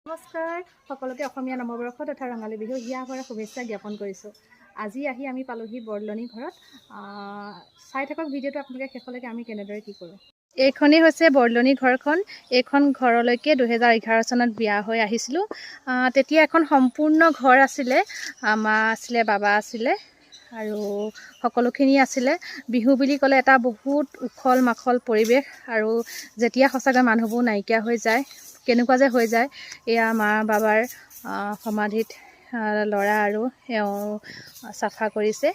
নমস্কাৰ সকলোকে অসমীয়া নৱবৰ্ষ তথা ৰঙালী বিহু হিয়া ভৰা শুভেচ্ছা জ্ঞাপন কৰিছোঁ। আজি আহি আমি পালোহি বৰদলনি ঘৰত। চাই থাকক ভিডিঅ'টো আপোনালোকে শেষলৈকে আমি কেনেদৰে কি কৰোঁ। এইখনেই হৈছে বৰদলনি ঘৰখন। এইখন ঘৰলৈকে 2011 চনত বিয়া হৈ আহিছিলোঁ। তেতিয়া এখন সম্পূৰ্ণ ঘৰ আছিলে। মা আছিলে, বাবা আছিলে আৰু সকলোখিনি আছিলে। বিহু বুলি ক'লে এটা বহুত উখল মাখল পৰিৱেশ আৰু যেতিয়া সঁচাকৈ মানুহবোৰ নাইকিয়া হৈ যায়, কেনেকুৱা যে হৈ যায়। এয়া মা বাবাৰ সমাধিত ল'ৰা আৰু এওঁ চাফা কৰিছে।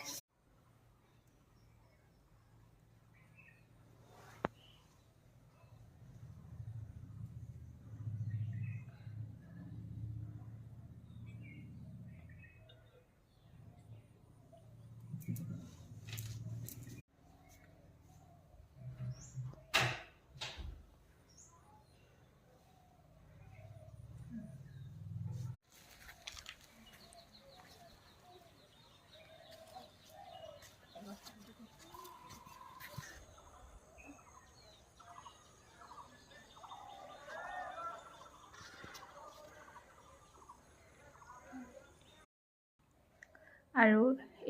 আৰু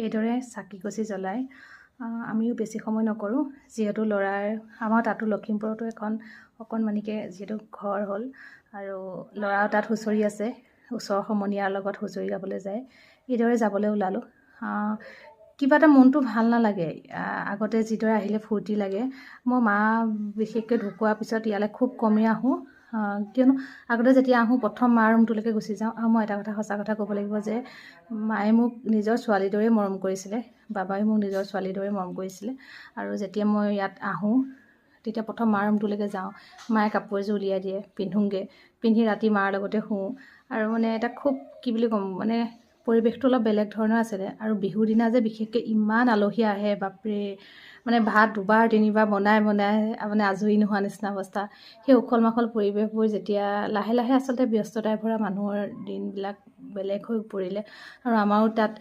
এইদৰে চাকি গছি জ্বলাই আমিও বেছি সময় নকৰোঁ, যিহেতু ল'ৰাৰ আমাৰ তাতো লখিমপুৰতো এখন অকণমানিকৈ যিহেতু ঘৰ হ'ল আৰু ল'ৰাও তাত হুঁচৰি আছে, ওচৰৰ সমনীয়াৰ লগত হুঁচৰি গাবলৈ যায়। এইদৰে যাবলৈ ওলালোঁ। কিবা এটা মনটো ভাল নালাগে। আগতে যিদৰে আহিলে ফূৰ্তি লাগে। মই মা বিশেষকৈ ঢুকোৱাৰ পিছত ইয়ালৈ খুব কমেই আহোঁ, কিয়নো আগতে যেতিয়া আহোঁ প্ৰথম মাৰ ৰুমটোলৈকে গুচি যাওঁ। আৰু মই এটা কথা সঁচা কথা ক'ব লাগিব যে মায়ে মোক নিজৰ ছোৱালীৰ দৰেই মৰম কৰিছিলে, বাবাই মোক নিজৰ ছোৱালীৰ দৰে মৰম কৰিছিলে। আৰু যেতিয়া মই ইয়াত আহোঁ তেতিয়া প্ৰথম মাৰ ৰুমটোলৈকে যাওঁ, মায়ে কাপোৰ এযোৰ উলিয়াই দিয়ে, পিন্ধোঁগৈ, পিন্ধি ৰাতি মাৰ লগতে শুওঁ। আৰু মানে এটা খুব কি বুলি ক'ম, মানে পৰিৱেশটো অলপ বেলেগ ধৰণৰ আছিলে। আৰু বিহুৰ দিনা যে বিশেষকৈ ইমান আলহী আহে, বাপৰে, মানে ভাত দুবাৰ তিনিবাৰ বনাই মানে আজৰি নোহোৱা নিচিনা অৱস্থা। সেই উখল মাখল পৰিৱেশবোৰ যেতিয়া লাহে লাহে আচলতে ব্যস্ততাই ভৰা মানুহৰ দিনবিলাক বেলেগ হৈ পৰিলে। আৰু আমাৰো তাত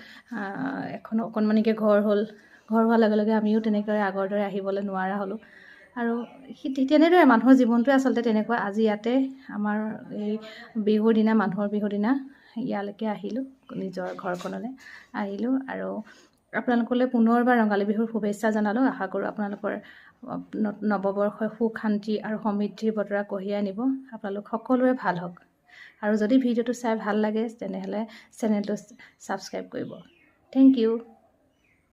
এখন অকণমানিকৈ ঘৰ হ'ল। ঘৰ হোৱাৰ লগে লগে আমিও তেনেদৰে আগৰ দৰে আহিবলৈ নোৱাৰা হ'লোঁ। আৰু তেনেদৰে মানুহৰ জীৱনটোৱে আচলতে তেনেকুৱা। আজি ইয়াতে আমাৰ এই বিহুৰ দিনা, মানুহৰ বিহুৰ দিনা ইয়ালৈকে আহিলোঁ, নিজৰ ঘৰখনলৈ আহিলোঁ। আৰু আপোনালোকলৈ পুনৰবাৰ ৰঙালী বিহুৰ শুভেচ্ছা জনালোঁ। আশা কৰোঁ আপোনালোকৰ নৱবৰ্ষই সুখ শান্তি আৰু সমৃদ্ধিৰ বতৰা কঢ়িয়াই আনিব। আপোনালোক সকলোৰে ভাল হওক। আৰু যদি ভিডিঅ'টো চাই ভাল লাগে তেনেহ'লে চেনেলটো ছাবস্ক্ৰাইব কৰিব। Thank U.